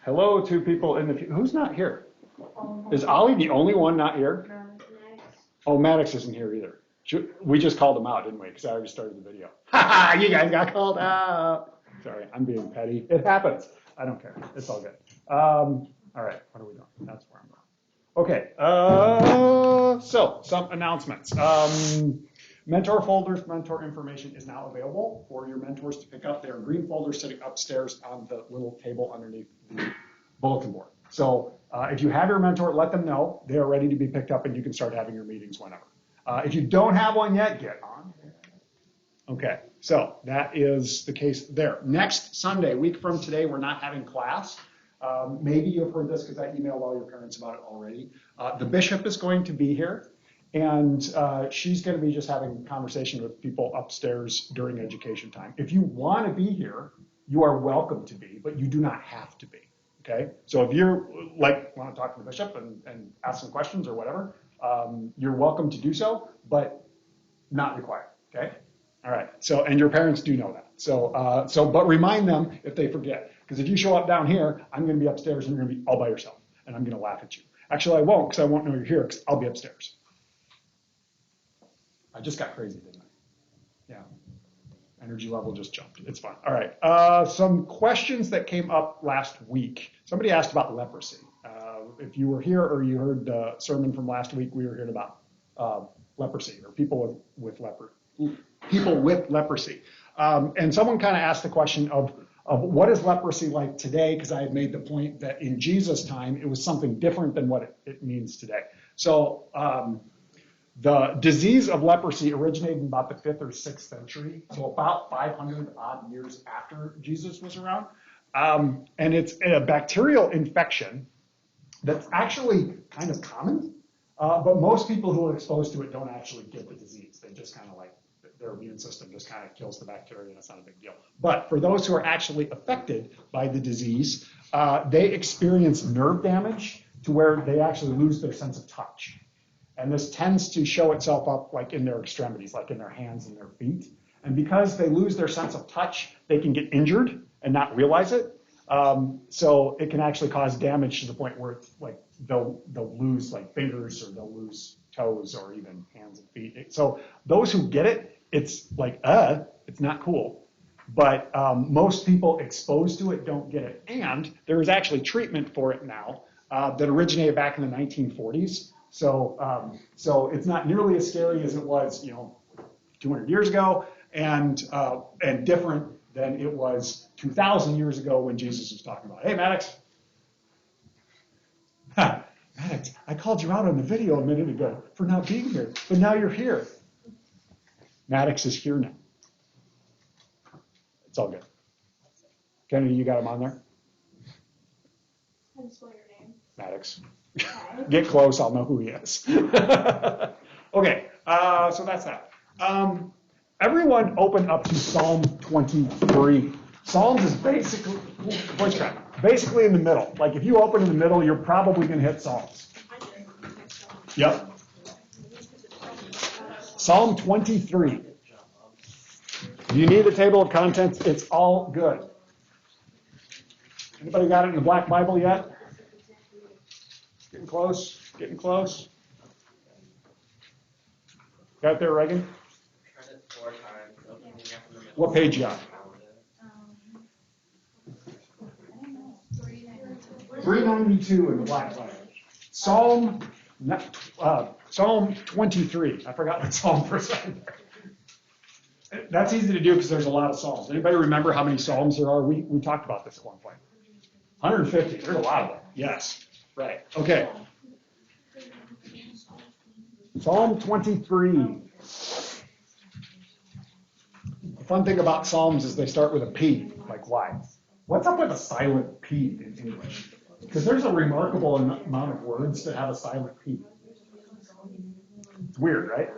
Hello to people in the, who's not here? Is Ollie the only one not here? Oh, Maddox isn't here either. We just called him out, didn't we? Because I already started the video. Ha ha, you guys got called out. Sorry, I'm being petty. It happens. I don't care. It's all good. All right, what are we doing? That's where I'm going. Okay, so some announcements. Mentor folders, mentor information is now available for your mentors to pick up. There are green folders sitting upstairs on the little table underneath the bulletin board. So if you have your mentor, let them know. They are ready to be picked up and you can start having your meetings whenever. If you don't have one yet, get on. Okay, so that is the case there. Next Sunday, week from today, we're not having class. Maybe you've heard this because I emailed all your parents about it already. The bishop is going to be here. And she's going to be just having a conversation with people upstairs during education time. If you want to be here, you are welcome to be, but you do not have to be. Okay? So if you're want to talk to the bishop and ask some questions or whatever, you're welcome to do so, but not required. Okay? All right. So, and your parents do know that. So, but remind them if they forget, because if you show up down here, I'm going to be upstairs and you're going to be all by yourself, and I'm going to laugh at you. Actually, I won't, because I won't know you're here, because I'll be upstairs. I just got crazy, didn't I? Yeah. Energy level just jumped. It's fine. All right. Some questions that came up last week. Somebody asked about leprosy. If you were here or you heard the sermon from last week, we were hearing about leprosy or people with leprosy. And someone kind of asked the question of what is leprosy like today? Because I had made the point that in Jesus' time, it was something different than what it means today. So the disease of leprosy originated in about the 5th or 6th century, so about 500 odd years after Jesus was around. And it's a bacterial infection that's actually kind of common, but most people who are exposed to it don't actually get the disease. They just kind of their immune system just kind of kills the bacteria and it's not a big deal. But for those who are actually affected by the disease, they experience nerve damage to where they actually lose their sense of touch. And this tends to show itself up like in their extremities, like in their hands and their feet. And because they lose their sense of touch, they can get injured and not realize it. So it can actually cause damage to the point where it's like they'll lose like fingers or they'll lose toes or even hands and feet. So those who get it, it's like, it's not cool. But most people exposed to it don't get it. And there is actually treatment for it now that originated back in the 1940s. So it's not nearly as scary as it was, 200 years ago, and different than it was 2,000 years ago when Jesus was talking about it. Hey, Maddox. Maddox, I called you out on the video a minute ago for not being here, but now you're here. Maddox is here now. It's all good. Kennedy, you got him on there? How do you spell your name? Maddox. Get close, I'll know who he is. Okay, so that's that. Everyone open up to Psalm 23. Psalms is basically in the middle. Like if you open in the middle, you're probably going to hit Psalms. Yep. Psalm 23. If you need the table of contents, it's all good. Anybody got it in the Black Bible yet? Getting close, getting close. Got it there, Reagan? Tried it 4 times. What page you on? 392 in the Black Bible. Psalm 23. I forgot what Psalm for a second. That's easy to do because there's a lot of Psalms. Anybody remember how many Psalms there are? We talked about this at one point. 150. There's a lot of them. Yes. Right. Okay. Psalm 23. The fun thing about Psalms is they start with a P. Like, why? What's up with a silent P in English? Because there's a remarkable amount of words that have a silent P. It's weird, right?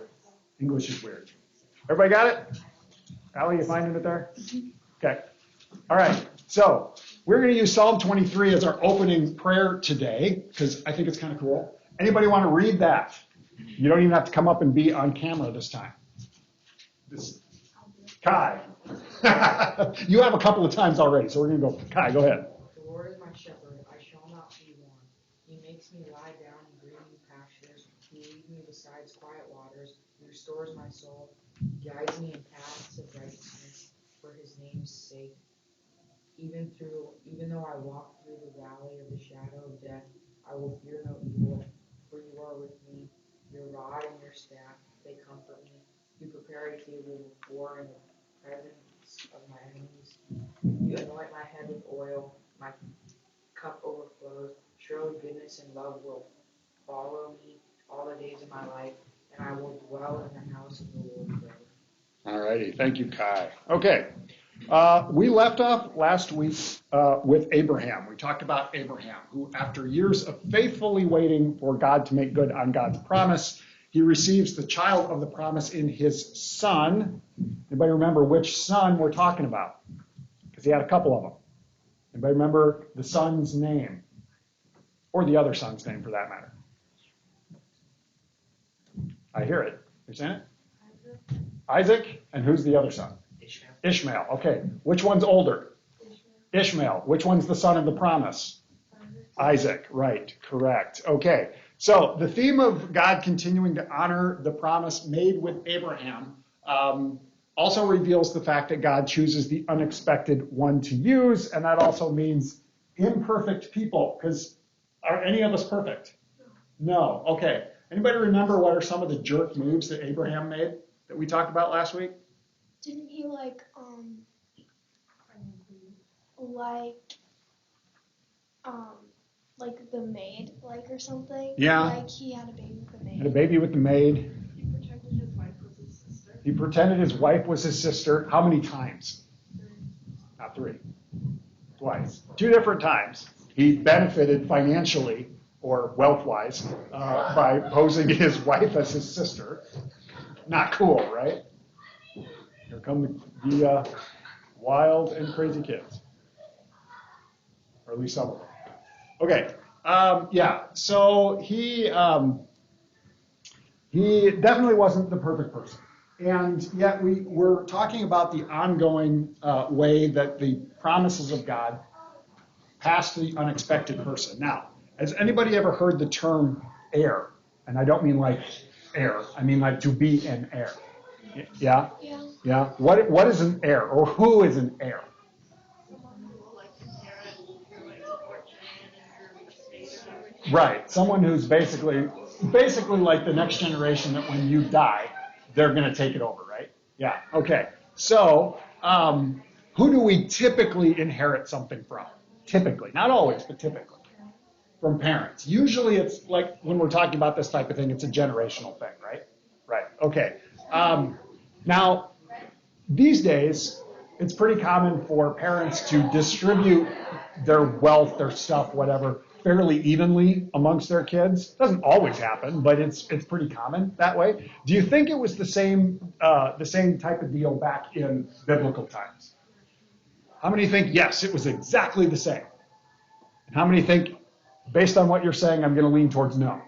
English is weird. Everybody got it? Allie, you finding it there? Okay. All right. So we're going to use Psalm 23 as our opening prayer today because I think it's kind of cool. Anybody want to read that? You don't even have to come up and be on camera this time. Kai. You have a couple of times already, so we're going to go. Kai, go ahead. The Lord is my shepherd, He makes me lie down in green pastures. He leads me beside quiet waters. He restores my soul. He guides me in paths of righteousness for his name's sake. Even though I walk through the valley of the shadow of death, I will fear no evil, for you are with me. Your rod and your staff, they comfort me. You prepare a table before in the presence of my enemies. You anoint my head with oil, my cup overflows. Surely goodness and love will follow me all the days of my life, and I will dwell in the house of the Lord forever. All righty. Thank you, Kai. Okay. We left off last week with Abraham. We talked about Abraham, who, after years of faithfully waiting for God to make good on God's promise, he receives the child of the promise in his son. Anybody remember which son we're talking about? Because he had a couple of them. Anybody remember the son's name? Or the other son's name, for that matter? I hear it. You saying it? Isaac. And who's the other son? Ishmael. Ishmael. Okay. Which one's older? Ishmael. Which one's the son of the promise? Isaac. Right. Correct. Okay. So the theme of God continuing to honor the promise made with Abraham also reveals the fact that God chooses the unexpected one to use, and that also means imperfect people, because are any of us perfect? No. Okay. Anybody remember what are some of the jerk moves that Abraham made that we talked about last week? Didn't he like the maid, like, or something? Yeah. Like he had a baby with the maid. Had a baby with the maid. He pretended his wife was his sister. He pretended his wife was his sister. How many times? Not three. Twice. Two different times. He benefited financially or wealth-wise by posing his wife as his sister. Not cool, right? Here come the wild and crazy kids. Or at least some of them. Okay. So he definitely wasn't the perfect person. And yet we're talking about the ongoing way that the promises of God pass to the unexpected person. Now, has anybody ever heard the term heir? And I don't mean like heir. I mean like to be an heir. Yeah? Yeah. Yeah. What is an heir, or who is an heir? Someone who will inherit your fortune and your estate and everything. Right. Someone who's basically like the next generation that when you die, they're going to take it over, right? Yeah. Okay. So, who do we typically inherit something from? Typically. Not always, but typically. From parents. Usually it's like when we're talking about this type of thing, it's a generational thing, right? Right. Okay. Now, these days, it's pretty common for parents to distribute their wealth, their stuff, whatever, fairly evenly amongst their kids. Doesn't always happen, but it's pretty common that way. Do you think it was the same type of deal back in biblical times? How many think yes, it was exactly the same? And how many think, based on what you're saying, I'm going to lean towards no?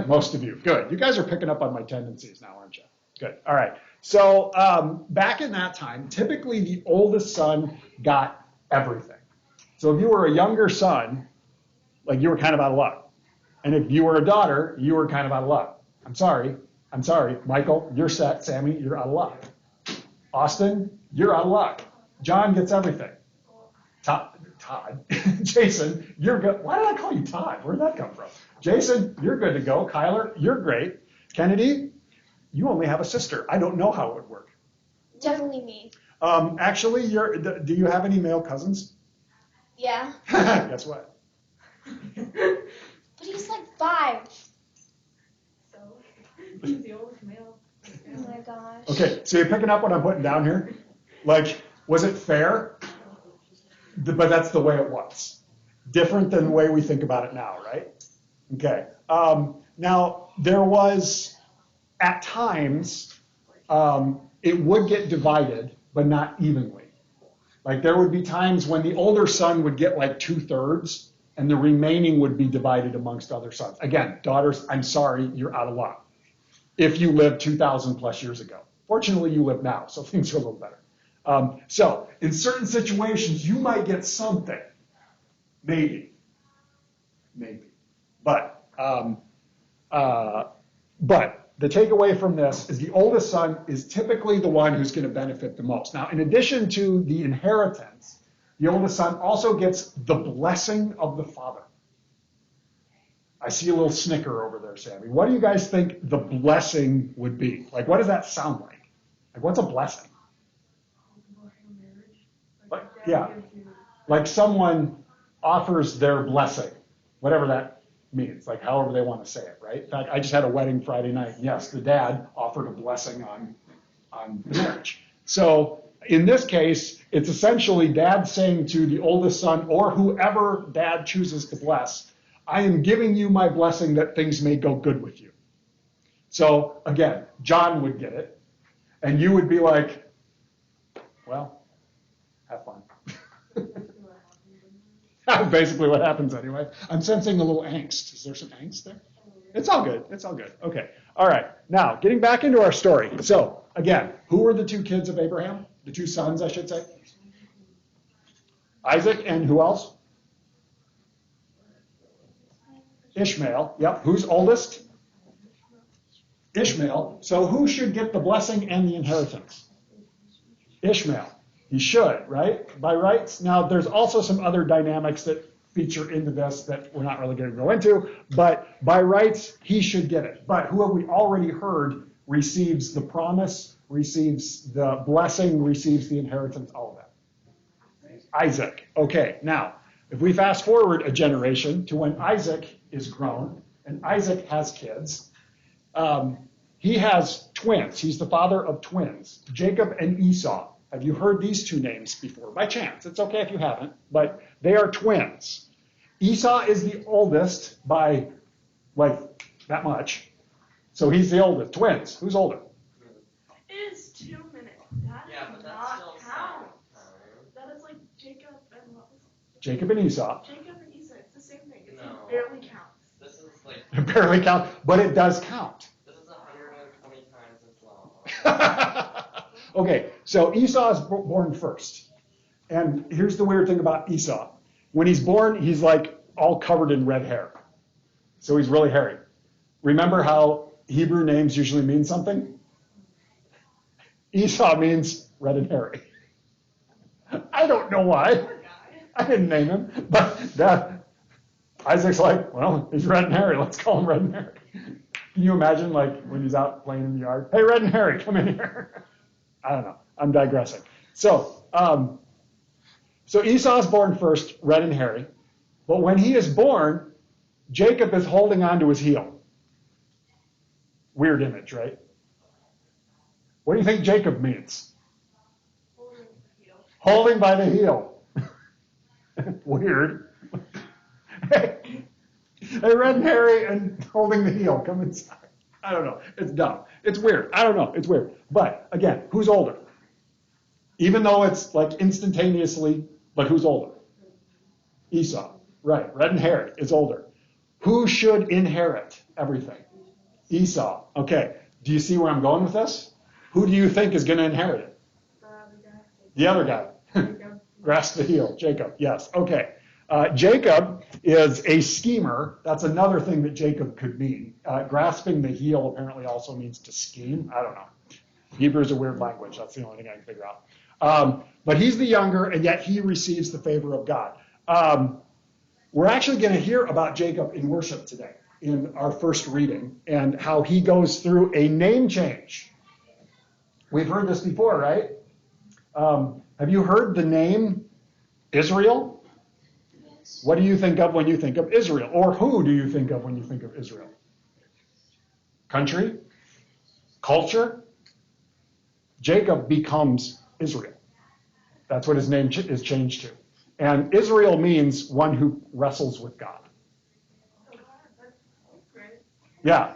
Most of you. Good. You guys are picking up on my tendencies now, aren't you? Good. All right. So back in that time, typically the oldest son got everything. So if you were a younger son, like you were kind of out of luck. And if you were a daughter, you were kind of out of luck. I'm sorry. Michael, you're set. Sammy, you're out of luck. Austin, you're out of luck. John gets everything. Todd. Jason, you're good. Why did I call you Todd? Where did that come from? Jason, you're good to go. Kyler, you're great. Kennedy, you only have a sister. I don't know how it would work. Definitely me. Actually, do you have any male cousins? Yeah. Guess what? But he's like 5. So he's the oldest male. Oh my gosh. Okay, so you're picking up what I'm putting down here? Like, was it fair? But that's the way it was. Different than the way we think about it now, right? Okay. Now, there was, at times, it would get divided, but not evenly. Like, there would be times when the older son would get like 2/3, and the remaining would be divided amongst other sons. Again, daughters, I'm sorry, you're out of luck. If you lived 2,000 plus years ago. Fortunately, you live now, so things are a little better. So, in certain situations, you might get something. Maybe. maybe. But the takeaway from this is the oldest son is typically the one who's going to benefit the most. Now, in addition to the inheritance, the oldest son also gets the blessing of the father. I see a little snicker over there, Sammy. What do you guys think the blessing would be? Like, what does that sound like? Like, what's a blessing? Like, yeah, like someone offers their blessing, whatever that means, like however they want to say it, right? In fact, I just had a wedding Friday night. Yes, the dad offered a blessing on the marriage. So in this case, it's essentially dad saying to the oldest son or whoever dad chooses to bless, I am giving you my blessing that things may go good with you. So again, John would get it, and you would be like, well, have fun. That's basically what happens anyway. I'm sensing a little angst. Is there some angst there? It's all good. It's all good. Okay. All right. Now, getting back into our story. So, again, who were the two kids of Abraham? The two sons, I should say. Isaac and who else? Ishmael. Yep. Who's oldest? Ishmael. So who should get the blessing and the inheritance? Ishmael. He should, right? By rights. Now, there's also some other dynamics that feature into this that we're not really going to go into, but by rights, he should get it. But who have we already heard receives the promise, receives the blessing, receives the inheritance, all of that? Isaac. Okay, now, if we fast forward a generation to when Isaac is grown and Isaac has kids, he has twins. He's the father of twins, Jacob and Esau. Have you heard these two names before? By chance. It's okay if you haven't, but they are twins. Esau is the oldest by, like, that much. So he's the oldest. Twins. Who's older? It's 2 minutes. That Yeah, does but that's not still count. time. That is like Jacob and what was it? Jacob and Esau. Jacob and Esau. It's the same thing. It's No. like barely counts. This is like, It barely counts, but it does count. this is 120 times as long. Okay, so Esau is born first. And here's the weird thing about Esau. When he's born, he's like all covered in red hair. So he's really hairy. Remember how Hebrew names usually mean something? Esau means red and hairy. I don't know why. Poor guy. I didn't name him, but Isaac's like, well, he's red and hairy. Let's call him Red and Hairy. Can you imagine, like, when he's out playing in the yard? Hey, Red and Hairy, come in here. I don't know. I'm digressing. So Esau's born first, red and hairy. But when he is born, Jacob is holding on to his heel. Weird image, right? What do you think Jacob means? Holding the heel. Holding by the heel. Weird. Hey, red and hairy and holding the heel. Come inside. I don't know. It's dumb. It's weird. I don't know. It's weird. But again, who's older? Even though it's like instantaneously, but who's older? Esau. Right. Red and hairy is older. Who should inherit everything? Esau. Okay. Do you see where I'm going with this? Who do you think is going to inherit it? The other guy. Grasp the heel. Jacob. Yes. Okay. Jacob is a schemer. That's another thing that Jacob could mean. Grasping the heel apparently also means to scheme. I don't know. Hebrew is a weird language. That's the only thing I can figure out. But he's the younger, and yet he receives the favor of God. We're actually going to hear about Jacob in worship today in our first reading and how he goes through a name change. We've heard this before, right? Have you heard the name Israel? What do you think of when you think of Israel? Or who do you think of when you think of Israel? Country? Culture? Jacob becomes Israel. That's what his name is changed to. And Israel means one who wrestles with God. Great. Yeah,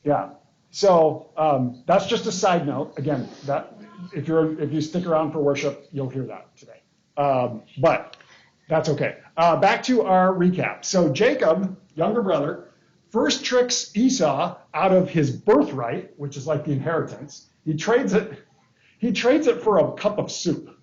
yeah. So that's just a side note. Again, that if you stick around for worship, you'll hear that today. But that's okay. Back to our recap. So Jacob, younger brother, first tricks Esau out of his birthright, which is like the inheritance. He trades it for a cup of soup.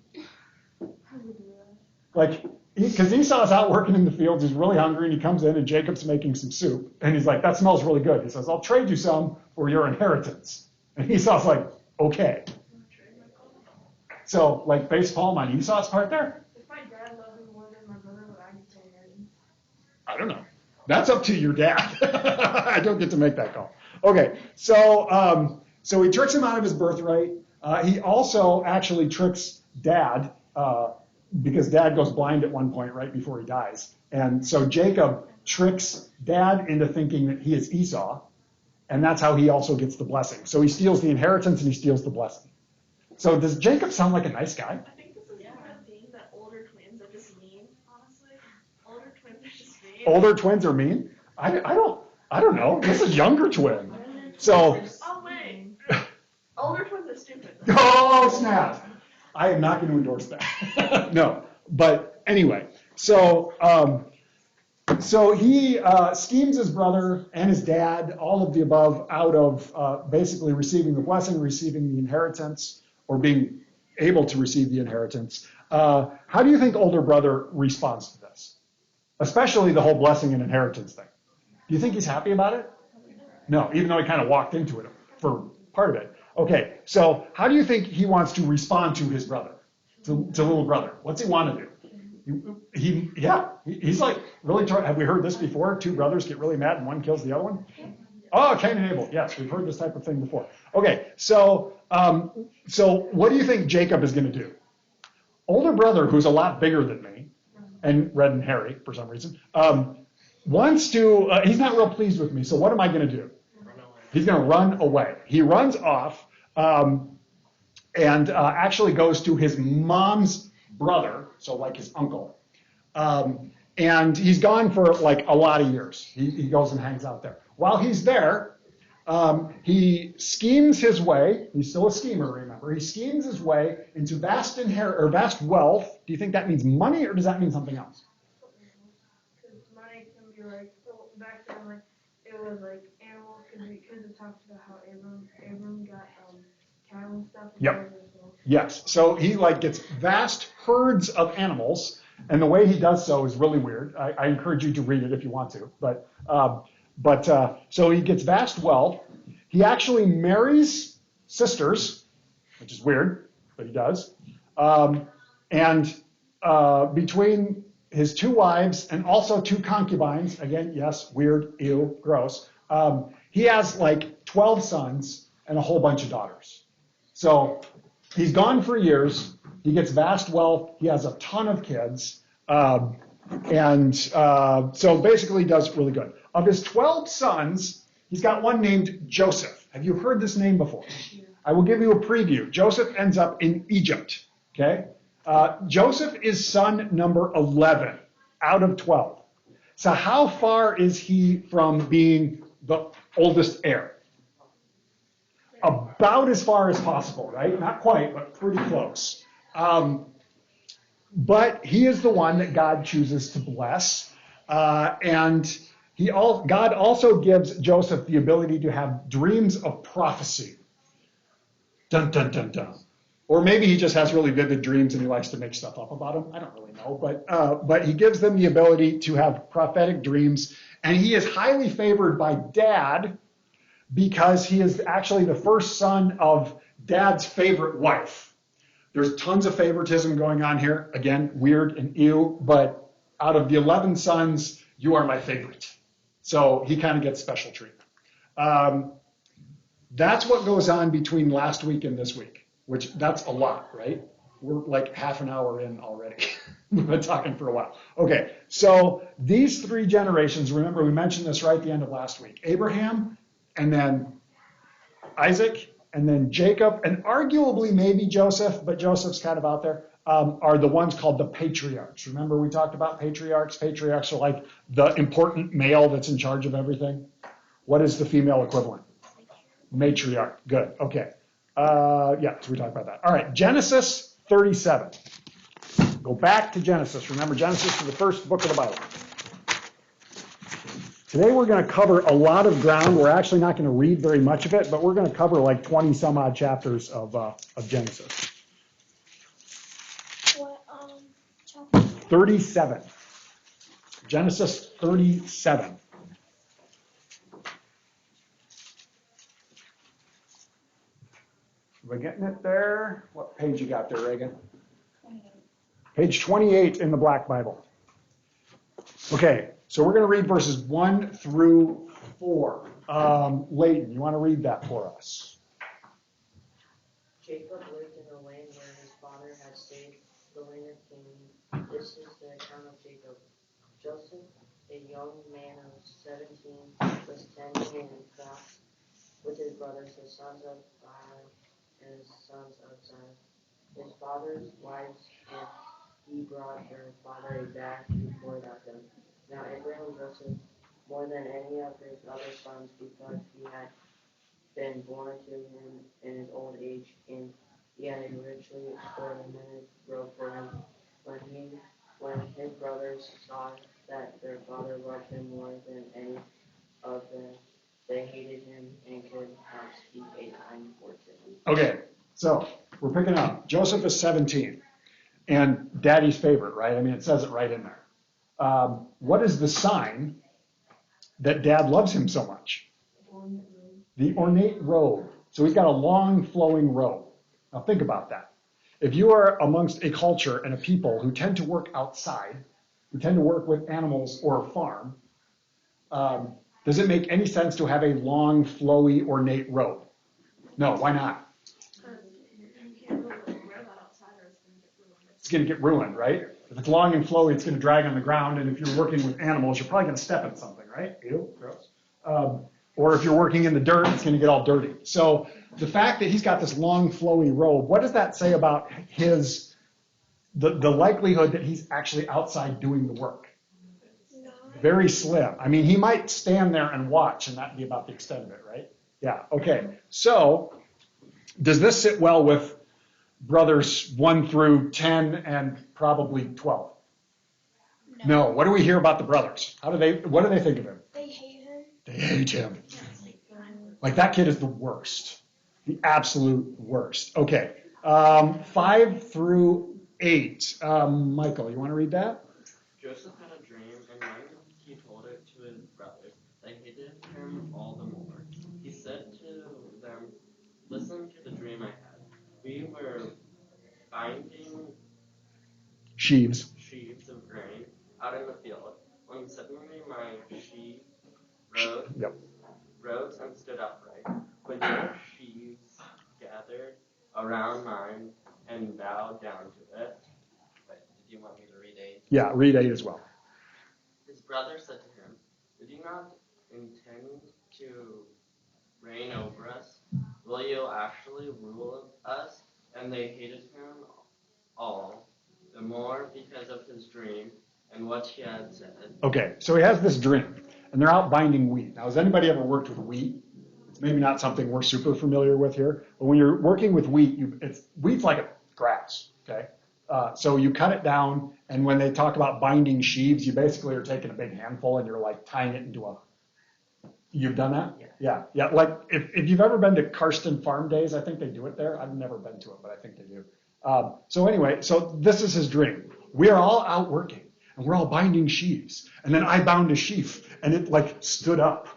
Like, because Esau's out working in the fields, he's really hungry, and he comes in, and Jacob's making some soup, and he's like, that smells really good. He says, I'll trade you some for your inheritance. And Esau's like, okay. So, like, face palm on Esau's part there? If my dad loved me more than my brother, would I get to inherit him? I don't know. That's up to your dad. I don't get to make that call. Okay, so he tricks him out of his birthright. He also actually tricks Dad, because Dad goes blind at one point right before he dies. And so Jacob tricks Dad into thinking that he is Esau, and that's how he also gets the blessing. So he steals the inheritance and he steals the blessing. So does Jacob sound like a nice guy? I think this is one thing that older twins are just mean, honestly. Older twins are just mean. Older twins are mean? I don't know. This is younger twin. So, Oh, wait. Older twins are stupid. oh, snap. I am not going to endorse that. No. But anyway, so he schemes his brother and his dad, all of the above, out of basically receiving the blessing, receiving the inheritance, or being able to receive the inheritance. How do you think older brother responds to this? Especially the whole blessing and inheritance thing. Do you think he's happy about it? No, even though he kind of walked into it for part of it. Okay, so how do you think he wants to respond to his brother, to little brother? What's he want to do? He's like, really, have we heard this before? Two brothers get really mad and one kills the other one? Oh, Cain and Abel. Yes, we've heard this type of thing before. Okay, so what do you think Jacob is going to do? Older brother, who's a lot bigger than me, and red and hairy for some reason, wants to, he's not real pleased with me, so what am I going to do? He's going to run away. He runs off and actually goes to his mom's brother, so like his uncle. And he's gone for like a lot of years. He goes and hangs out there. While he's there, he schemes his way. He's still a schemer, remember. He schemes his way into vast wealth. Do you think that means money, or does that mean something else? Because money can be like, back then, like, it was like animals could be, because it talks about how Abram got cattle and stuff. And Yep. Yes. So he like gets vast herds of animals, and the way he does so is really weird. I encourage you to read it if you want to. But so he gets vast wealth. He actually marries sisters, which is weird, but he does. And between his two wives and also two concubines, again, yes, weird, ew, gross, he has like 12 sons and a whole bunch of daughters. So he's gone for years. He gets vast wealth. He has a ton of kids. So basically he does really good. Of his 12 sons, he's got one named Joseph. Have you heard this name before? I will give you a preview. Joseph ends up in Egypt. Okay? Joseph is son number 11 out of 12. So how far is he from being the oldest heir? About as far as possible, right? Not quite, but pretty close. But he is the one that God chooses to bless. And God also gives Joseph the ability to have dreams of prophecy. Dun, dun, dun, dun. Or maybe he just has really vivid dreams and he likes to make stuff up about them. I don't really know. But he gives them the ability to have prophetic dreams. And he is highly favored by Dad because he is actually the first son of Dad's favorite wife. There's tons of favoritism going on here. Again, weird and ew. But out of the 11 sons, you are my favorite. So he kind of gets special treatment. That's what goes on between last week and this week, which that's a lot, right? We're like half an hour in already. We've been talking for a while. Okay, so these three generations, remember we mentioned this right at the end of last week. Abraham, and then Isaac, and then Jacob, and arguably maybe Joseph, but Joseph's kind of out there, are the ones called the patriarchs. Remember we talked about patriarchs? Patriarchs are like the important male that's in charge of everything. What is the female equivalent? Matriarch. Good. Okay. So we talked about that. All right. Genesis 37. Go back to Genesis. Remember, Genesis is the first book of the Bible. Today we're going to cover a lot of ground. We're actually not going to read very much of it, but we're going to cover like 20 some odd chapters of Genesis. What chapter? 37. Genesis 37. Are we getting it there? What page you got there, Reagan? 28. Page 28 in the Black Bible. Okay, so we're going to read verses 1 through 4. Leighton, you want to read that for us? Jacob lived in a land where his father had saved the land of Canaan. This is the account of Jacob. Joseph, a young man of 17, was tending in flocks with his brothers, the sons of Bilhah and the sons of Zan, his father's wives, and he brought their father a bath before them. Now Abraham loved Joseph more than any of his other sons because he had been born to him in his old age, and he had a richly ornamented robe for him. When his brothers saw that their father loved him more than any of them, they hated him and could not speak a kind word to him. Okay, so we're picking up. Joseph is 17 and daddy's favorite, right? I mean, it says it right in there. What is the sign that dad loves him so much? The ornate robe. So he's got a long flowing robe. Now think about that. If you are amongst a culture and a people who tend to work outside, who tend to work with animals or a farm, does it make any sense to have a long, flowy, ornate robe? No, why not? You can't really wear that outside or It's going to get ruined, right? If it's long and flowy, it's going to drag on the ground, and if you're working with animals, you're probably going to step in something, right? Ew, gross. Or if you're working in the dirt, it's going to get all dirty. So the fact that he's got this long, flowy robe, what does that say about the likelihood that he's actually outside doing the work? Very slim. I mean, he might stand there and watch, and that'd be about the extent of it, right? Yeah, okay. So does this sit well with brothers 1 through 10 and probably 12? No. What do we hear about the brothers? What do they think of him? They hate him. They hate him. Like, that kid is the worst. The absolute worst. Okay. 5 through 8. Michael, you want to read that? Joseph had a dream, and when he told it to his brothers, they hated him all the more. He said to them, "Listen to the dream I had. We were binding Sheaves. sheaves of grain out in the field, when suddenly my sheaf rose and stood upright. When your sheaves gathered around mine and bowed down to it." Wait, did you want me to read 8? Yeah, read 8 as well. His brother said to him, "Did you not intend to reign over us? Will you actually rule us?" And they hated him all the more because of his dream and what he had said. Okay, so he has this dream, and they're out binding wheat. Now, has anybody ever worked with wheat? It's maybe not something we're super familiar with here, but when you're working with wheat, wheat's like a grass, okay? So you cut it down, and when they talk about binding sheaves, you basically are taking a big handful and you're like tying it into a. You've done that? Yeah. Like if you've ever been to Karsten Farm Days, I think they do it there. I've never been to it, but I think they do. So anyway, so this is his dream. We are all out working, and we're all binding sheaves. And then I bound a sheaf, and it like stood up.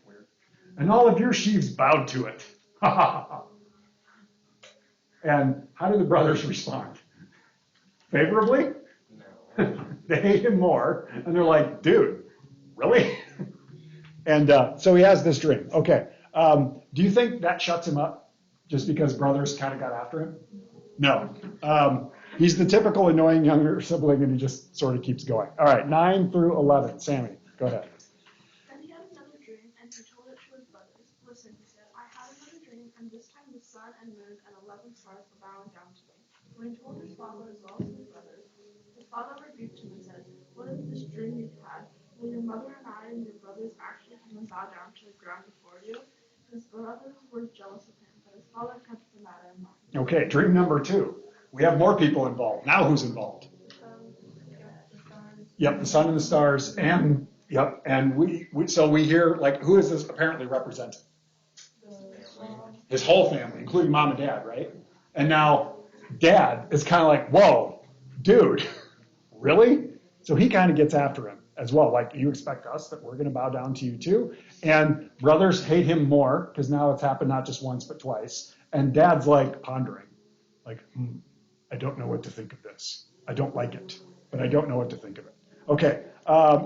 Weird. And all of your sheaves bowed to it. And how do the brothers respond? Favorably? No. They hate him more, and they're like, "Dude, really?" And so he has this dream. Okay. Do you think that shuts him up just because brothers kind of got after him? No. He's the typical annoying younger sibling, and he just sort of keeps going. All right, 9 through 11. Sammy, go ahead. Then he had another dream, and he told it to his brothers. "Listen," he said, "I had another dream, and this time the sun and moon and 11 stars were bowing down to me." When he told his father as well as his brothers, his father rebuked him and said, "What is this dream you've had? Will your mother and I and your brothers actually come and bow down to the ground before you?" His brothers were jealous of him, but his father kept the matter in mind. Okay, dream number 2. We have more people involved. Now who's involved? Yep, the sun and the stars, and so we hear, like, who is this apparently representing? His whole family, including mom and dad, right? And now dad is kind of like, "Whoa, dude, really? So he kind of gets after him as well. Like, you expect us that we're going to bow down to you too? And brothers hate him more because now it's happened not just once but twice. And dad's like pondering, like, I don't know what to think of this. I don't like it, but I don't know what to think of it. Okay,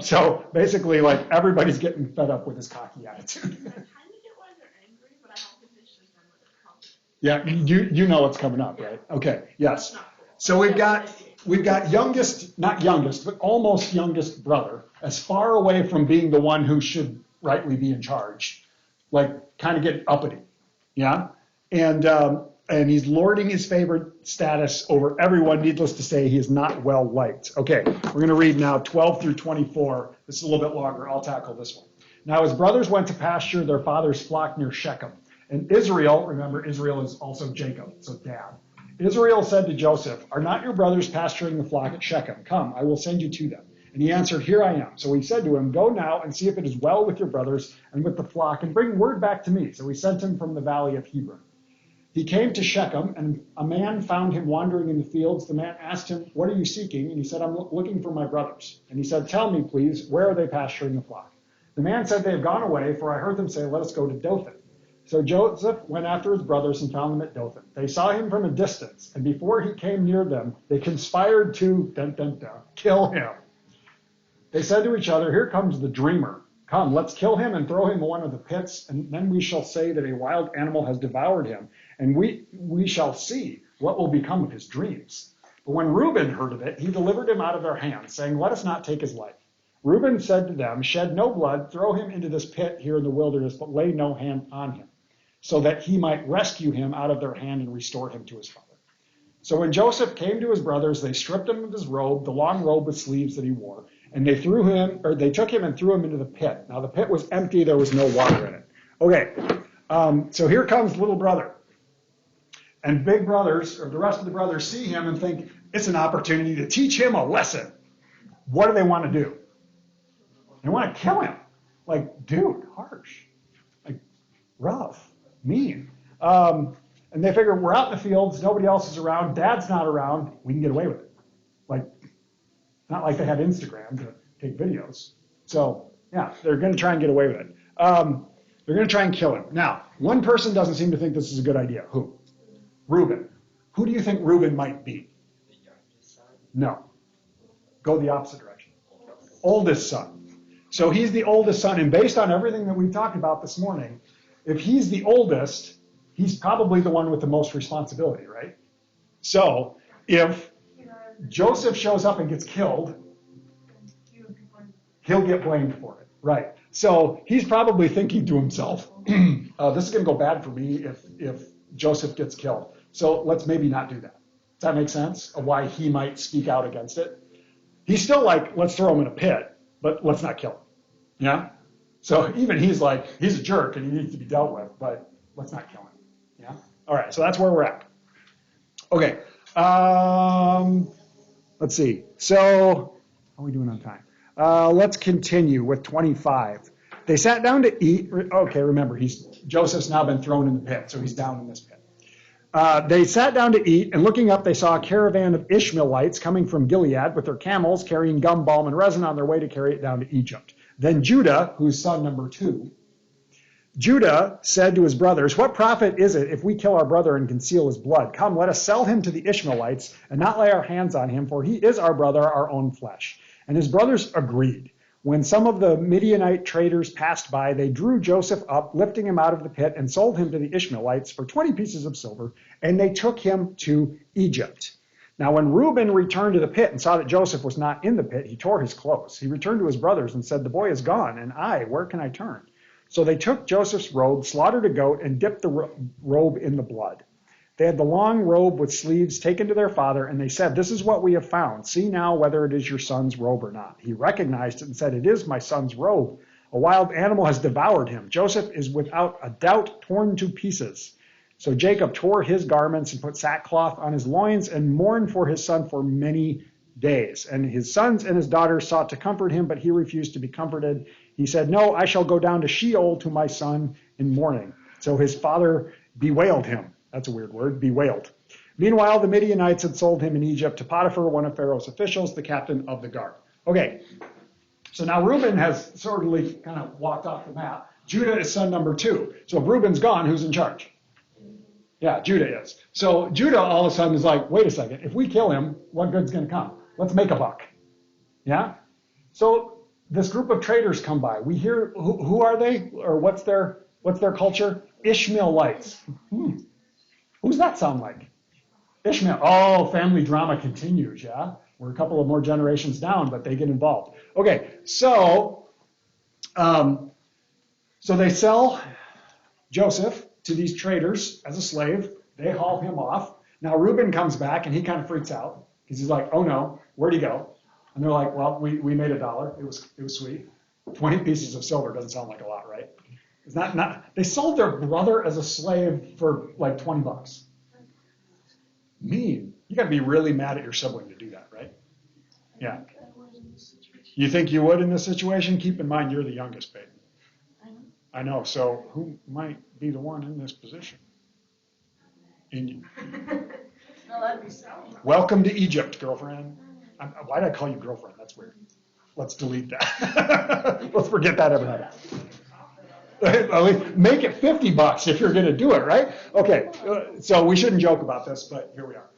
so basically, like, everybody's getting fed up with his cocky attitude. I kind of get why they're angry, but I don't think they should have done what they're probably. Yeah, you know what's coming up, right? Okay, yes. So we've got youngest, not youngest, but almost youngest brother, as far away from being the one who should rightly be in charge, like kind of getting uppity, yeah? And he's lording his favorite status over everyone. Needless to say, he is not well liked. Okay, we're going to read now 12 through 24. This is a little bit longer. I'll tackle this one. Now his brothers went to pasture their father's flock near Shechem. And Israel, remember, Israel is also Jacob, so dad. Israel said to Joseph, are not your brothers pasturing the flock at Shechem? Come, I will send you to them. And he answered, here I am. So he said to him, go now and see if it is well with your brothers and with the flock, and bring word back to me. So he sent him from the valley of Hebron. He came to Shechem, and a man found him wandering in the fields. The man asked him, what are you seeking? And he said, I'm looking for my brothers. And he said, tell me, please, where are they pasturing the flock? The man said, they have gone away, for I heard them say, let us go to Dothan. So Joseph went after his brothers and found them at Dothan. They saw him from a distance, and before he came near them, they conspired to kill him. They said to each other, here comes the dreamer. Come, let's kill him and throw him in one of the pits, and then we shall say that a wild animal has devoured him, and we shall see what will become of his dreams. But when Reuben heard of it, he delivered him out of their hands, saying, let us not take his life. Reuben said to them, shed no blood, throw him into this pit here in the wilderness, but lay no hand on him, so that he might rescue him out of their hand and restore him to his father. So when Joseph came to his brothers, they stripped him of his robe, the long robe with sleeves that he wore, and they took him and threw him into the pit. Now the pit was empty, there was no water in it. Okay, so here comes little brother. And big brothers, or the rest of the brothers, see him and think, it's an opportunity to teach him a lesson. What do they want to do? They want to kill him. Like, dude, harsh. Like, rough, mean. And they figure, we're out in the fields, nobody else is around, dad's not around, we can get away with it. Like, not like they have Instagram to take videos. So, yeah, they're going to try and get away with it. They're going to try and kill him. Now, one person doesn't seem to think this is a good idea. Who? Reuben. Who do you think Reuben might be? The youngest son. No. Go the opposite direction. Oldest son. So he's the oldest son, and based on everything that we've talked about this morning, if he's the oldest, he's probably the one with the most responsibility, right? So if Joseph shows up and gets killed, he'll get blamed for it, right? So he's probably thinking to himself, this is going to go bad for me if Joseph gets killed. So let's maybe not do that. Does that make sense of why he might speak out against it? He's still like, let's throw him in a pit, but let's not kill him. Yeah? So even he's like, he's a jerk and he needs to be dealt with, but let's not kill him. Yeah? All right, so that's where we're at. Okay. Let's see. So, how are we doing on time? Let's continue with 25. They sat down to eat. Okay, remember, Joseph's now been thrown in the pit, so he's down in this pit. They sat down to eat, and looking up, they saw a caravan of Ishmaelites coming from Gilead with their camels carrying gum, balm, and resin on their way to carry it down to Egypt. Then Judah, who's son number 2, Judah said to his brothers, what profit is it if we kill our brother and conceal his blood? Come, let us sell him to the Ishmaelites and not lay our hands on him, for he is our brother, our own flesh. And his brothers agreed. When some of the Midianite traders passed by, they drew Joseph up, lifting him out of the pit, and sold him to the Ishmaelites for 20 pieces of silver, and they took him to Egypt. Now when Reuben returned to the pit and saw that Joseph was not in the pit, he tore his clothes. He returned to his brothers and said, the boy is gone, and where can I turn? So they took Joseph's robe, slaughtered a goat, and dipped the robe in the blood. They had the long robe with sleeves taken to their father, and they said, this is what we have found. See now whether it is your son's robe or not. He recognized it and said, it is my son's robe. A wild animal has devoured him. Joseph is without a doubt torn to pieces. So Jacob tore his garments and put sackcloth on his loins and mourned for his son for many days. And his sons and his daughters sought to comfort him, but he refused to be comforted. He said, no, I shall go down to Sheol to my son in mourning. So his father bewailed him. That's a weird word, bewailed. Meanwhile, the Midianites had sold him in Egypt to Potiphar, one of Pharaoh's officials, the captain of the guard. Okay, so now Reuben has sort of kind of walked off the map. Judah is son number 2. So if Reuben's gone, who's in charge? Yeah, Judah is. So Judah all of a sudden is like, wait a second, if we kill him, what good's going to come? Let's make a buck. Yeah? So this group of traders come by. We hear, who are they? Or what's their culture? Ishmaelites. Who's that sound like? Ishmael. Oh, family drama continues, yeah? We're a couple of more generations down, but they get involved. Okay, so they sell Joseph to these traders as a slave. They haul him off. Now Reuben comes back and he kind of freaks out because he's like, oh no, where'd he go? And they're like, well, we made $1. It was sweet. 20 pieces of silver doesn't sound like a lot, right? It's not. They sold their brother as a slave for like $20. Mean. You got to be really mad at your sibling to do that, right? Yeah. You think you would in this situation? Keep in mind you're the youngest, baby. I know. So who might be the one in this position? No, that'd be Sally. Welcome to Egypt, girlfriend. Why did I call you girlfriend? That's weird. Let's delete that. Let's forget that ever happened. Make it $50 if you're going to do it, right? Okay, so we shouldn't joke about this, but here we are.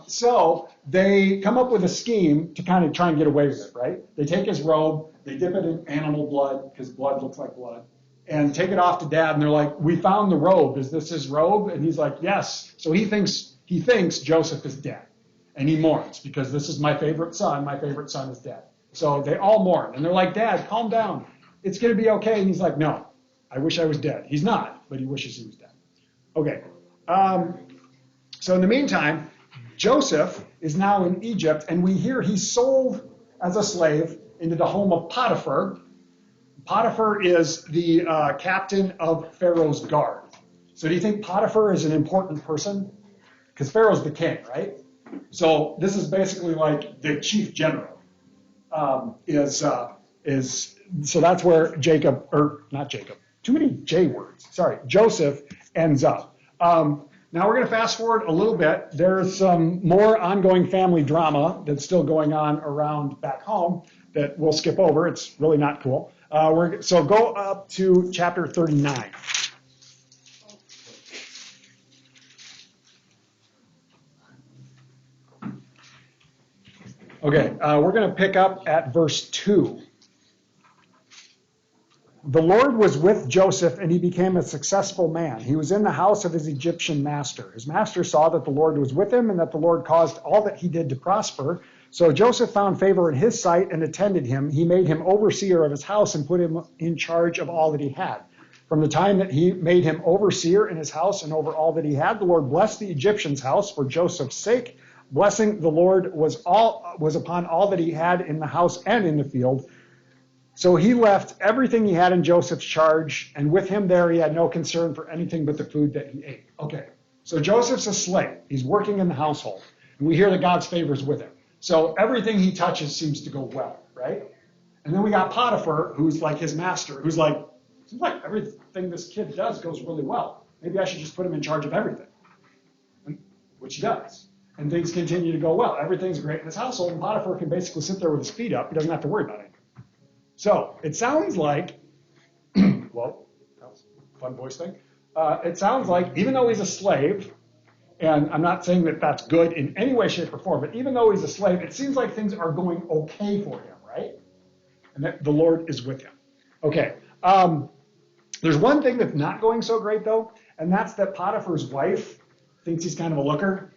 So they come up with a scheme to kind of try and get away with it, right? They take his robe, they dip it in animal blood, because blood looks like blood, and take it off to dad, and they're like, we found the robe. Is this his robe? And he's like, yes. So he thinks Joseph is dead, and he mourns, because this is my favorite son is dead. So they all mourn, and they're like, Dad, calm down. It's going to be okay. And he's like, no. I wish I was dead. He's not, but he wishes he was dead. Okay. So in the meantime, Joseph is now in Egypt, and we hear he's sold as a slave into the home of Potiphar. Potiphar is the captain of Pharaoh's guard. So do you think Potiphar is an important person? Because Pharaoh's the king, right? So this is basically like the chief general. So that's where too many J words. Joseph ends up. Now we're going to fast forward a little bit. There's some more ongoing family drama that's still going on around back home that we'll skip over. It's really not cool. So go up to chapter 39. Okay, we're going to pick up at verse 2. The Lord was with Joseph, and he became a successful man. He was in the house of his Egyptian master. His master saw that the Lord was with him, and that the Lord caused all that he did to prosper. So Joseph found favor in his sight and attended him. He made him overseer of his house and put him in charge of all that he had. From the time that he made him overseer in his house and over all that he had, the Lord blessed the Egyptian's house for Joseph's sake. Blessing the Lord was upon all that he had in the house and in the field. So he left everything he had in Joseph's charge, and with him there he had no concern for anything but the food that he ate. Okay, so Joseph's a slave. He's working in the household. And we hear that God's favor is with him. So everything he touches seems to go well, right? And then we got Potiphar, who's like his master, who's like, seems like everything this kid does goes really well. Maybe I should just put him in charge of everything, which he does. And things continue to go well. Everything's great in his household, and Potiphar can basically sit there with his feet up. He doesn't have to worry about anything. So it sounds like, well, that was a fun voice thing. It sounds like even though he's a slave, and I'm not saying that that's good in any way, shape, or form, but even though he's a slave, it seems like things are going okay for him, right? And that the Lord is with him. Okay. There's one thing that's not going so great, though, and that's that Potiphar's wife thinks he's kind of a looker.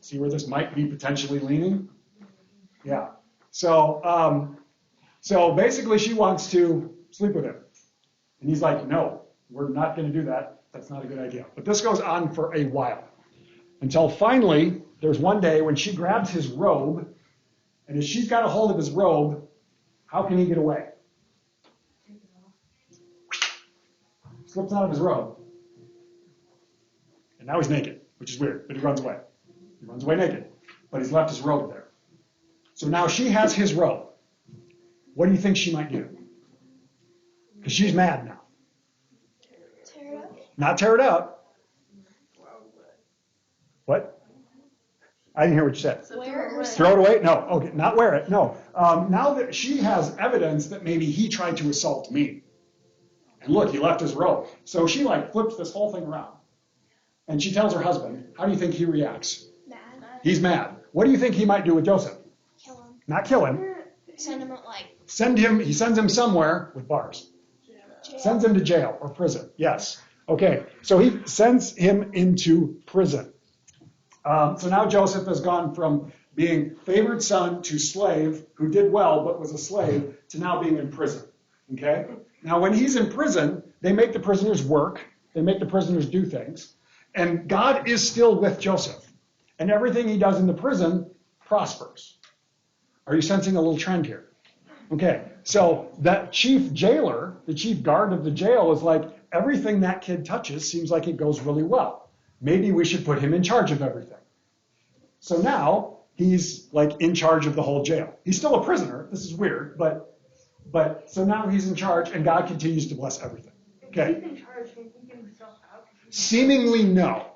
See where this might be potentially leaning? Yeah. So basically she wants to sleep with him. And he's like, no, we're not going to do that. That's not a good idea. But this goes on for a while. Until finally, there's one day when she grabs his robe, and as she's got a hold of his robe, how can he get away? Slips out of his robe. And now he's naked, which is weird, but he runs away. He runs away naked, but he's left his robe there. So now she has his robe. What do you think she might do? Because she's mad now. Tear it up. Not tear it up. What? I didn't hear what you said. Wear her Throw it away? No. Okay, not wear it. No. Now that she has evidence that maybe he tried to assault me. And look, he left his robe. So she like flips this whole thing around. And she tells her husband, how do you think he reacts? mad. He's mad. What do you think he might do with Joseph? Kill him. Not kill him. Send him at like He sends him somewhere with bars. jail. Sends him to jail or prison. Yes. Okay. So he sends him into prison. So now Joseph has gone from being favored son to slave who did well but was a slave to now being in prison. Okay? Now when he's in prison, they make the prisoners work. They make the prisoners do things. And God is still with Joseph. And everything he does in the prison prospers. Are you sensing a little trend here? Okay, so that chief jailer, the chief guard of the jail, is like, everything that kid touches seems like it goes really well. Maybe we should put him in charge of everything. So now he's like in charge of the whole jail. He's still a prisoner. This is weird, but so now he's in charge, and God continues to bless everything. Okay. If he's in charge, can he get himself out? Seemingly no.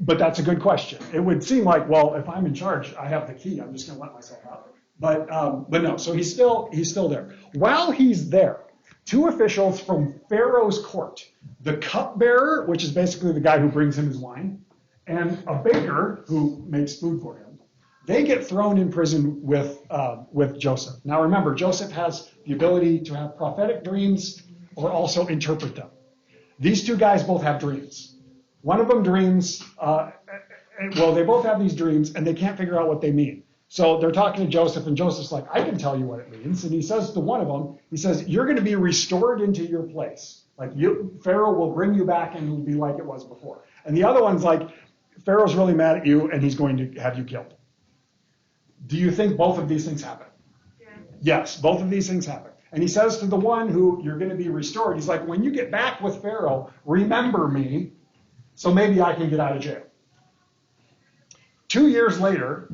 But that's a good question. It would seem like, well, if I'm in charge, I have the key. I'm just going to let myself out. But no. So he's still there. While he's there, two officials from Pharaoh's court, the cupbearer, which is basically the guy who brings him his wine, and a baker who makes food for him, they get thrown in prison with Joseph. Now remember, Joseph has the ability to have prophetic dreams or also interpret them. These two guys both have dreams. One of them dreams, they both have these dreams, and they can't figure out what they mean. So they're talking to Joseph, and Joseph's like, I can tell you what it means. And he says to one of them, he says, you're going to be restored into your place. Like Pharaoh will bring you back, and it'll be like it was before. And the other one's like, Pharaoh's really mad at you, and he's going to have you killed. Do you think both of these things happen? Yeah. Yes, both of these things happen. And he says to the one who you're going to be restored, he's like, when you get back with Pharaoh, remember me, so maybe I can get out of jail. 2 years later,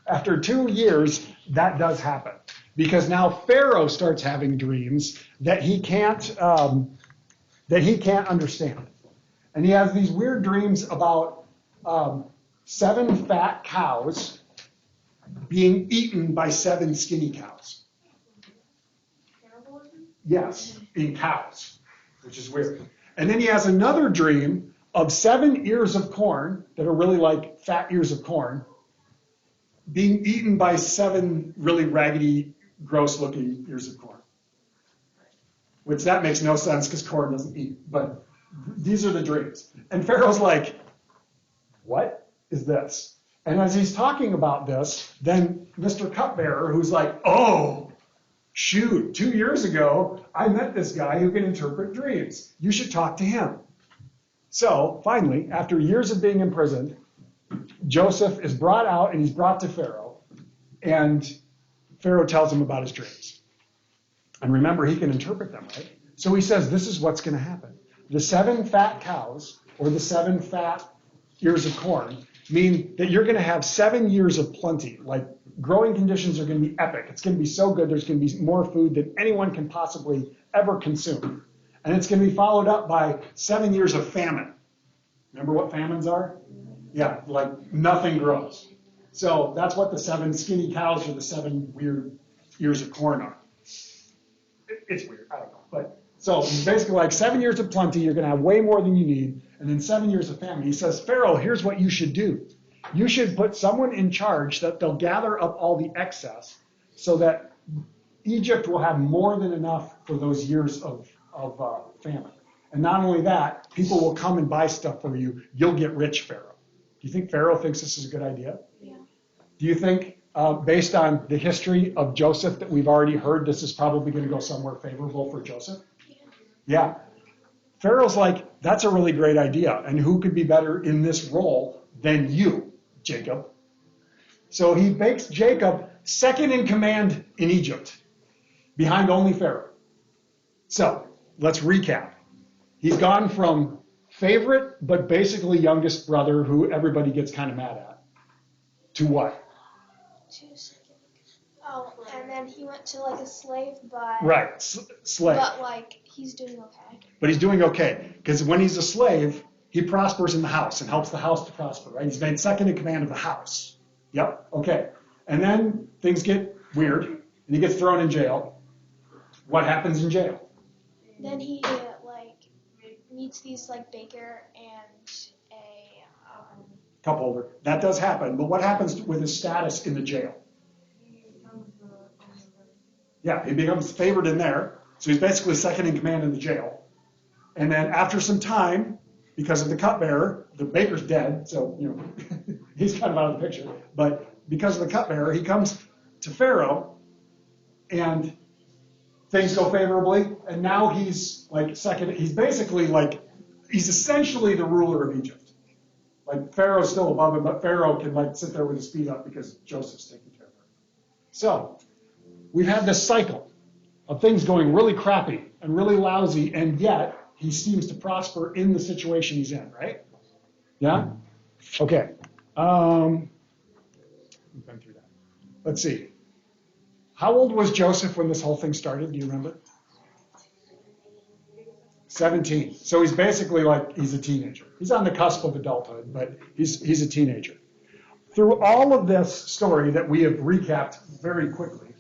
after 2 years, that does happen. Because now Pharaoh starts having dreams that he can't understand. And he has these weird dreams about 7 fat cows being eaten by 7 skinny cows. Cannibalism? Yes, being cows, which is weird. And then he has another dream of 7 ears of corn that are really like fat ears of corn being eaten by 7 really raggedy, gross-looking ears of corn. Which that makes no sense because corn doesn't eat. But these are the dreams. And Pharaoh's like, what is this? And as he's talking about this, then Mr. Cupbearer, who's like, oh, shoot, 2 years ago, I met this guy who can interpret dreams. You should talk to him. So finally, after years of being imprisoned, Joseph is brought out and he's brought to Pharaoh. And Pharaoh tells him about his dreams. And remember, he can interpret them, right? So he says, this is what's going to happen. The 7 fat cows, or the 7 fat ears of corn, mean that you're going to have 7 years of plenty. Like, growing conditions are going to be epic. It's going to be so good, there's going to be more food than anyone can possibly ever consume. And it's going to be followed up by 7 years of famine. Remember what famines are? Yeah, like nothing grows. So that's what the 7 skinny cows or the 7 weird ears of corn are. It's weird, I don't know. But so basically like 7 years of plenty, you're going to have way more than you need, and then 7 years of famine. He says, Pharaoh, here's what you should do. You should put someone in charge that they'll gather up all the excess so that Egypt will have more than enough for those years of famine. And not only that, people will come and buy stuff for you. You'll get rich, Pharaoh. Do you think Pharaoh thinks this is a good idea? Yeah. Do you think, based on the history of Joseph that we've already heard, this is probably going to go somewhere favorable for Joseph? Yeah. Pharaoh's like, that's a really great idea. And who could be better in this role than you, Jacob? So he makes Jacob second in command in Egypt, behind only Pharaoh. So let's recap. He's gone from favorite, but basically youngest brother who everybody gets kind of mad at, to what? Oh, and then he went to like a slave, but Right, slave. But like he's doing okay. But he's doing okay, because when he's a slave, he prospers in the house and helps the house to prosper, right? He's made second in command of the house. Yep, okay. And then things get weird, and he gets thrown in jail. What happens in jail? Then he meets these baker and a Cup holder. That does happen, but what happens with his status in the jail? Yeah, he becomes favored in there, so he's basically second in command in the jail. And then after some time, because of the cupbearer, the baker's dead, so he's kind of out of the picture. But because of the cupbearer, he comes to Pharaoh, and things go favorably, and now he's second. He's basically he's essentially the ruler of Egypt. Pharaoh's still above him, but Pharaoh can sit there with his feet up because Joseph's taking care of him. So we've had this cycle of things going really crappy and really lousy, and yet he seems to prosper in the situation he's in, right? Yeah? Okay. We've been through that. Let's see. How old was Joseph when this whole thing started? Do you remember? 17. So he's basically he's a teenager. He's on the cusp of adulthood, but he's a teenager. Through all of this story that we have recapped very quickly,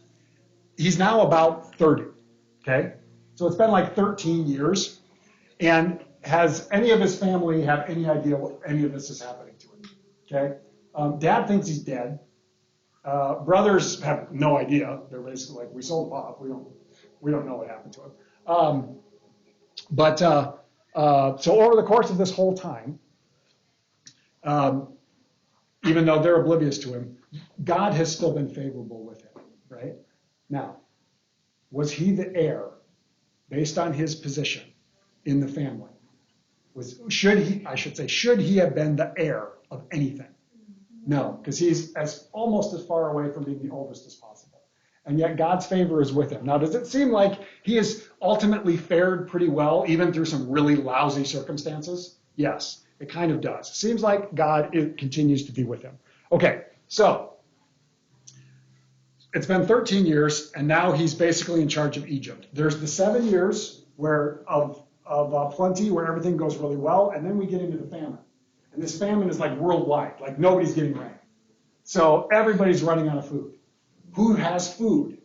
he's now about 30. Okay? So it's been 13 years. And has any of his family have any idea what any of this is happening to him? Okay? Dad thinks he's dead. Brothers have no idea. They're basically we sold him off. We don't know what happened to him. So over the course of this whole time, even though they're oblivious to him, God has still been favorable with him, right? Now, was he the heir based on his position in the family? Should he have been the heir of anything? No, because he's almost as far away from being the oldest as possible. And yet God's favor is with him. Now, does it seem like he has ultimately fared pretty well, even through some really lousy circumstances? Yes, it kind of does. It seems like God continues to be with him. Okay, so it's been 13 years, and now he's basically in charge of Egypt. There's the 7 years of plenty, where everything goes really well, and then we get into the famine. And this famine is worldwide, nobody's getting rain. So everybody's running out of food. Who has food?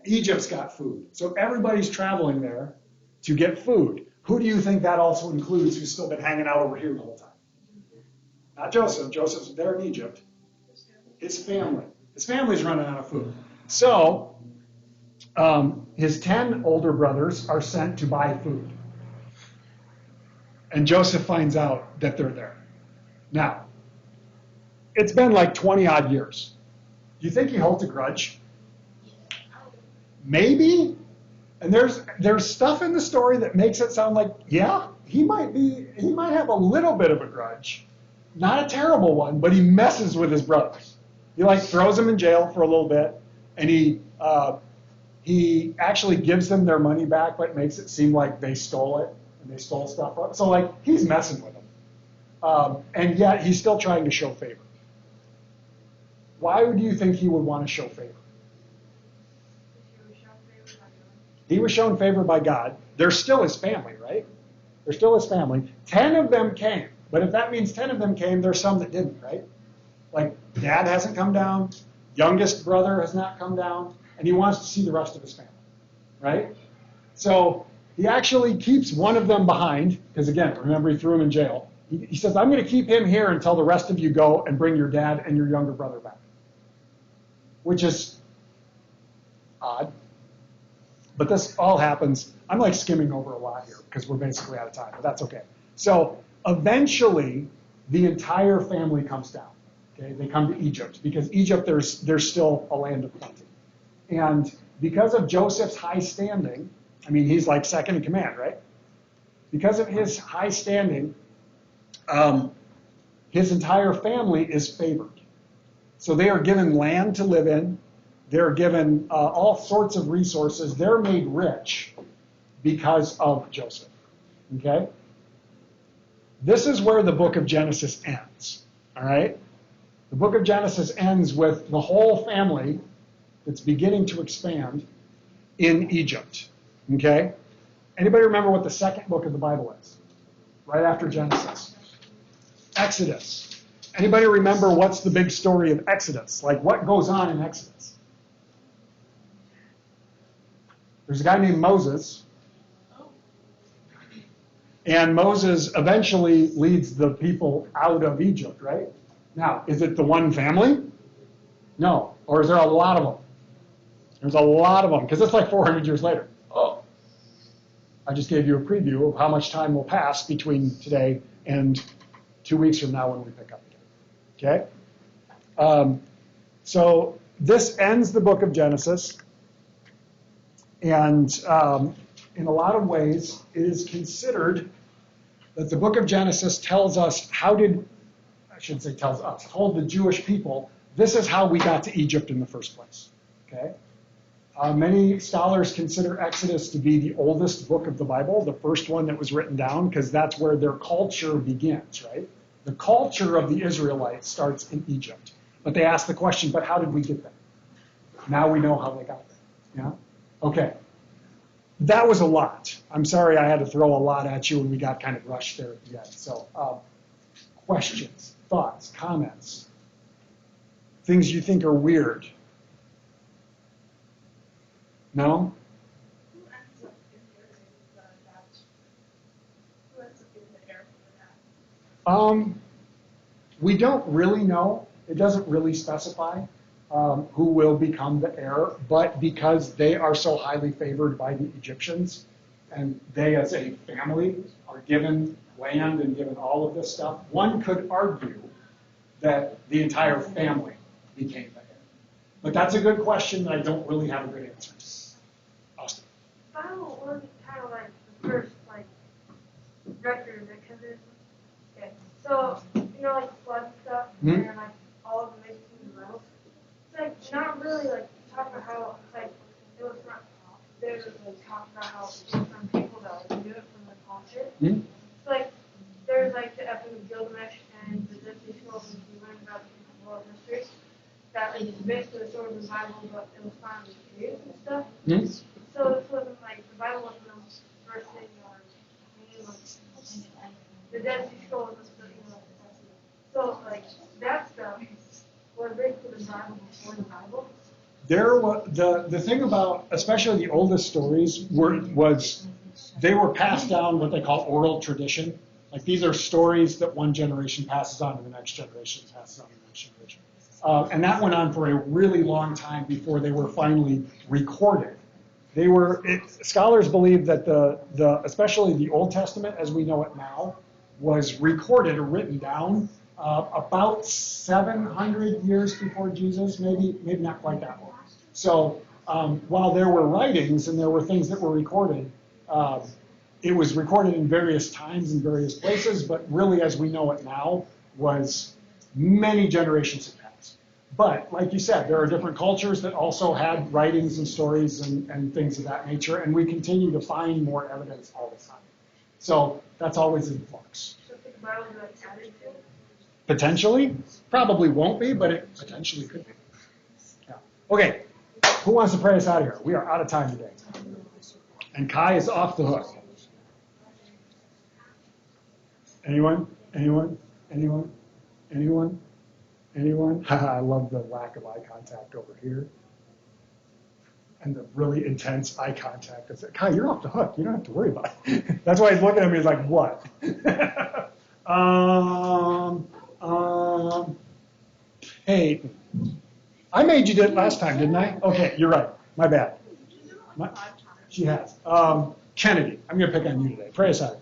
Egypt's got food. So everybody's traveling there to get food. Who do you think that also includes, who's still been hanging out over here the whole time? Not Joseph. Joseph's there in Egypt. His family. His family's running out of food. So his 10 older brothers are sent to buy food. And Joseph finds out that they're there. Now, it's been 20 odd years. Do you think he holds a grudge? Maybe. And there's stuff in the story that makes it sound like, yeah, he might have a little bit of a grudge. Not a terrible one, but he messes with his brothers. He throws them in jail for a little bit, and he actually gives them their money back, but makes it seem like they stole it and they stole stuff up. So he's messing with them. And yet he's still trying to show favor. Why do you think he would want to show favor? He was shown favor by God. They're still his family, right? They're still his family. 10 of them came. But if that means 10 of them came, there's some that didn't, right? Dad hasn't come down. Youngest brother has not come down. And he wants to see the rest of his family, right? So he actually keeps one of them behind. Because again, remember he threw him in jail. He says, I'm going to keep him here until the rest of you go and bring your dad and your younger brother back. Which is odd. But this all happens. I'm skimming over a lot here because we're basically out of time, but that's okay. So eventually, the entire family comes down. Okay, they come to Egypt because Egypt, there's still a land of plenty. And because of Joseph's high standing, he's second in command, right? Because of his high standing, his entire family is favored. So they are given land to live in. They're given all sorts of resources. They're made rich because of Joseph. Okay? This is where the book of Genesis ends. All right? The book of Genesis ends with the whole family that's beginning to expand in Egypt. Okay? Anybody remember what the second book of the Bible is? right after Genesis? Exodus. Anybody remember what's the big story of Exodus? Like what goes on in Exodus? There's a guy named Moses. And Moses eventually leads the people out of Egypt, right? Now, is it the one family? No. Or is there a lot of them? There's a lot of them, because it's like 400 years later. Oh. I just gave you a preview of how much time will pass between today and 2 weeks from now when we pick up again. Okay? So this ends the book of Genesis. And in a lot of ways, it is considered that the book of Genesis tells us told the Jewish people, this is how we got to Egypt in the first place. Okay? Many scholars consider Exodus to be the oldest book of the Bible, the first one that was written down, because that's where their culture begins, right? The culture of the Israelites starts in Egypt. But they ask the question, but how did we get there? Now we know how they got there. Yeah? Okay. That was a lot. I'm sorry I had to throw a lot at you and we got kind of rushed there at the end. So, questions, thoughts, comments, things you think are weird? No? Who ends up inheriting that? Who ends up being the heir for that? We don't really know. It doesn't really specify who will become the heir, but because they are so highly favored by the Egyptians, and they as a family are given land and given all of this stuff, one could argue that the entire family became the heir. But that's a good question that I don't really have a good answer to. Austin. The Bible wasn't kind of like the first record of it, because it's so like flood stuff and like all of the mixing and metals. It's not really talk about how it was not. There's talk about how different people that knew it from the culture. It's there's the epic of Gilgamesh and the Dead Sea Scrolls, and you learn about the world history. That is basically the story of the Bible, but it was found in caves and stuff. So this wasn't the Bible wasn't the first thing the Dead Sea Scrolls was so that stuff was basically the Bible before the Bible. There was the thing about especially the oldest stories was they were passed down what they call oral tradition. Like these are stories that one generation passes on to the next generation, passes on to the next generation. And that went on for a really long time before they were finally recorded. Scholars believe that especially the Old Testament, as we know it now, was recorded or written down about 700 years before Jesus, maybe not quite that long. So while there were writings and there were things that were recorded, it was recorded in various times and various places, but really as we know it now was many generations had passed. But like you said, there are different cultures that also had writings and stories and things of that nature, and we continue to find more evidence all the time. So that's always in flux. So the Bible was added to? Potentially. Probably won't be, but it potentially could be. Yeah. Okay. Who wants to pray us out of here? We are out of time today. And Kai is off the hook. Anyone? Anyone? Anyone? Anyone? Anyone? I love the lack of eye contact over here. And the really intense eye contact. I said, Kai, you're off the hook. You don't have to worry about it. That's why he's looking at me. He's like, what? Peyton. I made you do it last time, didn't I? Okay, you're right. My bad. She has. Kennedy, I'm going to pick on you today. Pray us out.